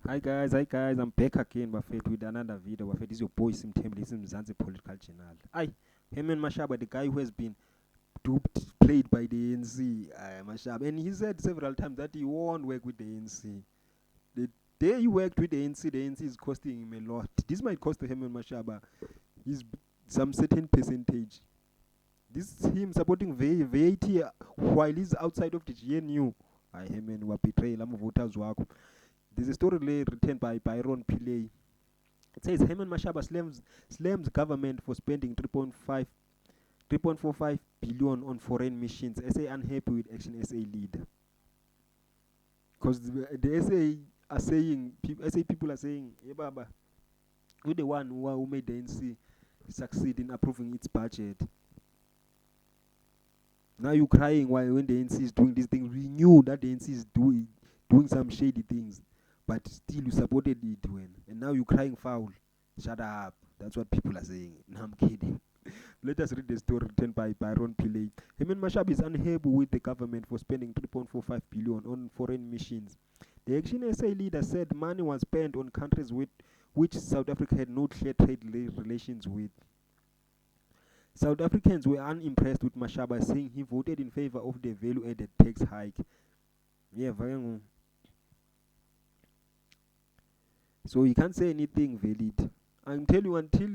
Hi guys, I'm back again, Buffett, with another video. Buffett, this is your boy Sim Temple, this is Mzansi Political Channel. Heman Mashaba, the guy who has been duped, played by the ANC, Mashaba, and he said several times that he won't work with the ANC. The day he worked with the ANC is costing him a lot. This might cost Heman Mashaba his some certain percentage. This is him supporting VAT while he's outside of the GNU. Heman, wa betrayal, I'm voters wako. There's a story written by Byron Pillay. It says Heman Mashaba slams government for spending 3.45 billion on foreign missions. SA unhappy with Action SA leader. Because the SA are saying, SA people are saying, yeah, Baba, we're the one who made the NC succeed in approving its budget. Now you're crying when the NC is doing these things. We knew that the NC is doing some shady things, but still you supported it and now you're crying foul. Shut up. That's what people are saying. No, I'm kidding. Let us read the story written by Byron Pillay. Heman Mashaba is unhappy with the government for spending 3.45 billion on foreign missions. The Action SA leader said money was spent on countries with which South Africa had no clear trade relations with. South Africans were unimpressed with Mashaba, saying he voted in favor of the value-added tax hike. Yeah, so he can't say anything valid. I'm telling you, until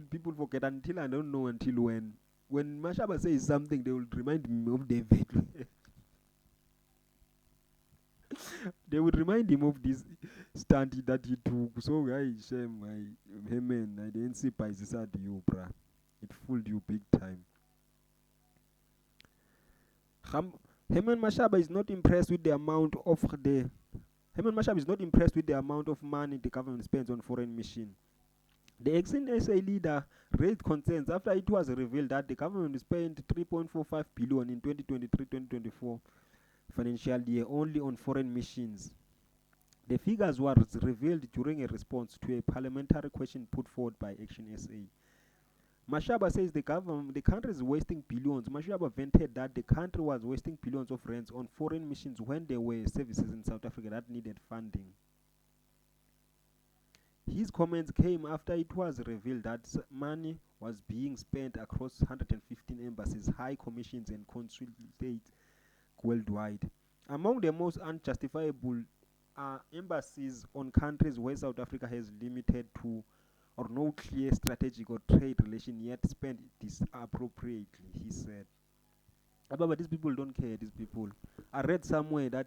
people forget, until I don't know until when. When Mashaba says something, they will remind me of the value. They would remind him of this stunt that he took. So shame, I didn't see Paisisa to you, bruh. It fooled you big time. Heman Mashaba is not impressed with the amount of the Heman Mashaba is not impressed with the amount of money the government spends on foreign mission. The ex-SA leader raised concerns after it was revealed that the government spent 3.45 billion in 2023-2024 financial year only on foreign missions. The figures were revealed during a response to a parliamentary question put forward by Action SA. Mashaba says the country is wasting billions. Mashaba vented that the country was wasting billions of rands on foreign missions when there were services in South Africa that needed funding. His comments came after it was revealed that money was being spent across 115 embassies, high commissions, and consulates worldwide. Among the most unjustifiable are embassies on countries where South Africa has limited to or no clear strategic or trade relation yet spent disappropriately, he said. But these people don't care, these people. I heard somewhere that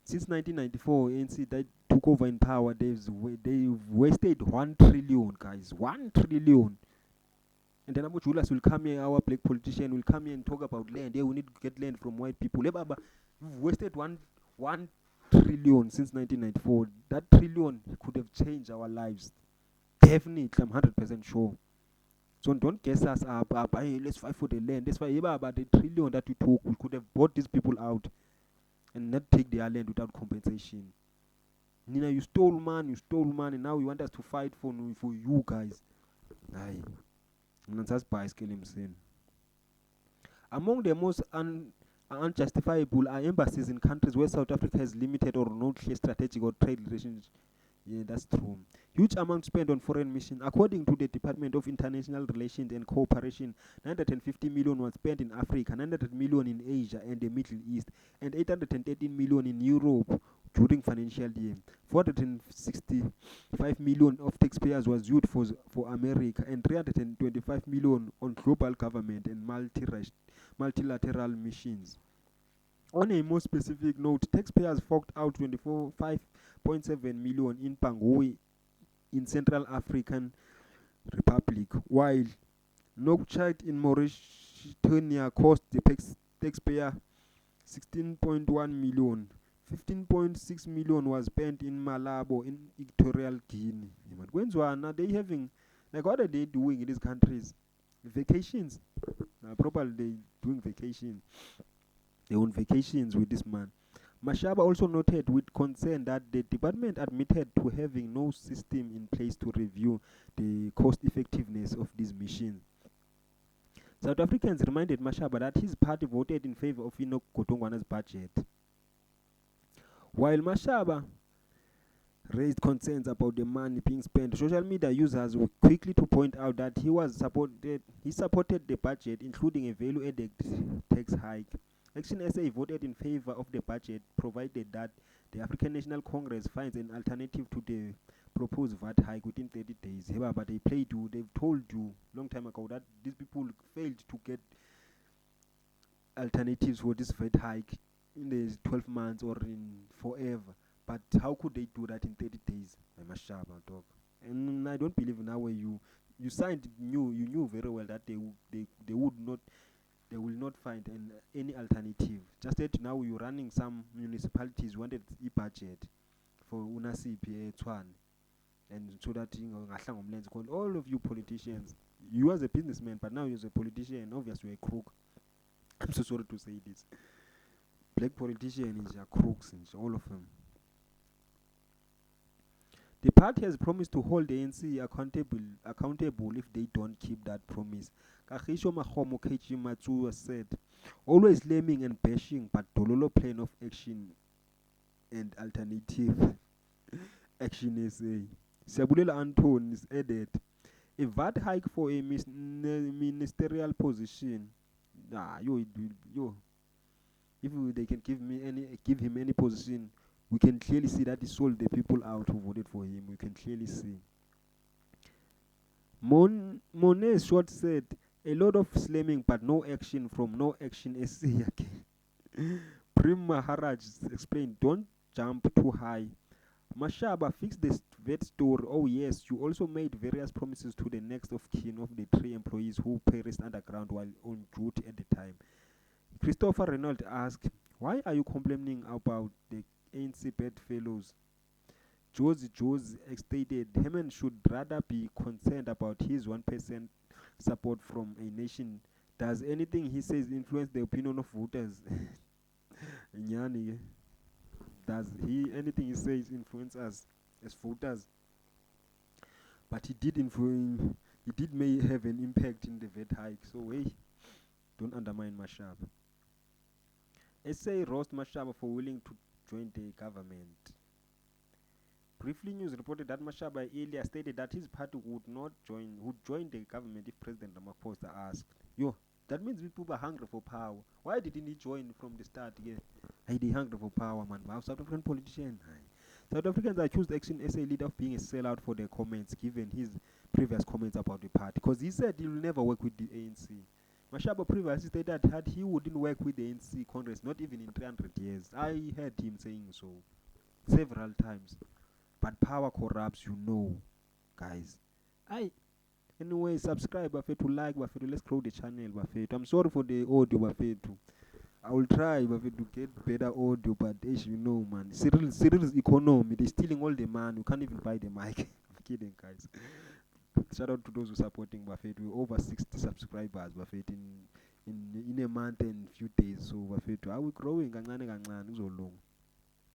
since 1994, ANC that took over in power, they've wasted 1 trillion, guys. 1 trillion. And then Abu Julas will come here, our black politician will come here and talk about land. Yeah, we need to get land from white people. We've wasted 1 trillion since 1994. That trillion could have changed our lives. Definitely, I'm 100% sure. So don't guess us up. Hey, let's fight for the land. Let's fight about the trillion that we took. We could have bought these people out and not take their land without compensation. Nina, you stole man, and now you want us to fight for you guys. Aye. Among the most unjustifiable are embassies in countries where South Africa has limited or no clear strategic or trade relations. Yeah, that's true. Huge amounts spent on foreign missions. According to the Department of International Relations and Cooperation, 950 million was spent in Africa, 900 million in Asia and the Middle East, and 813 million in Europe during financial year. 465 million of taxpayers was used for America, and 325 million on global government and multilateral missions. On a more specific note, taxpayers forked out 5.7 million in Bangui in Central African Republic, while Nouakchott in Mauritania cost the taxpayer 16.1 million. 15.6 million was spent in Malabo in Equatorial Guinea. They having, like, what are they doing in these countries? Vacations. Probably they doing vacation. They on vacations with this man. Mashaba also noted with concern that the department admitted to having no system in place to review the cost effectiveness of these machines. South Africans reminded Mashaba that his party voted in favor of Enoch Godongwana's budget. While Mashaba raised concerns about the money being spent, social media users were quickly to point out that he supported the budget, including a value-added tax hike. Action SA voted in favor of the budget, provided that the African National Congress finds an alternative to the proposed VAT hike within 30 days. But they've told you long time ago that these people failed to get alternatives for this VAT hike in the 12 months or in forever. But how could they do that in 30 days? Mashaba, dog. And I don't believe now where you signed you knew very well that they will not find any alternative. Just that now you're running some municipalities wanted e-budget for unasipi Twan, and so that called all of you politicians, you as a businessman, but now you're a politician, obviously you're a crook. I'm so sorry to say this. Black politicians are crooks, and all of them. The party has promised to hold the ANC accountable if they don't keep that promise. Kagisho Makhomo KG Matsua said, always blaming and bashing, but Dololo plan of action and alternative action SA. Sabulela Anton is added, a VAT hike for a ministerial position. If they can give him any position, we can clearly see that he sold the people out who voted for him. We can clearly see. Monet Short said, a lot of slamming but no action from no action SC again. Prim Maharaj explained, don't jump too high. Mashaba fixed the vet story. Oh yes, you also made various promises to the next of kin of the 3 employees who perished underground while on duty at the time. Christopher Renault asked, why are you complaining about the ANC bedfellows? Josie stated, Heman should rather be concerned about his 1% support from a nation. Does anything he says influence the opinion of voters? Nyani, does anything he says influence us as voters? But he did may have an impact in the VAT hike. So hey, don't undermine Mashaba. SA roast Mashaba for willing to join the government. Briefly News reported that Mashaba earlier stated that his party would join the government if President Ramaphosa asked. That means people are hungry for power. Why didn't he join from the start? Hey, they hungry for power, man. South African politician. South Africans accused Action SA leader of being a sellout for their comments, given his previous comments about the party. Because he said he will never work with the ANC. Mashaba previously stated that he wouldn't work with the ANC Congress, not even in 300 years. I heard him saying so several times. But power corrupts, guys. Anyway, subscribe, Bafetu, like, Bafetu. Let's grow the channel, Bafetu. I'm sorry for the audio, Bafetu. I will try, Bafetu, to get better audio, but as you know, man, Cyril's economy, they're stealing all the man. You can't even buy the mic. I'm kidding, guys. Shout out to those who are supporting Buffett. We're over 60 subscribers, Buffett, in a month and few days. So Buffett, are we growing?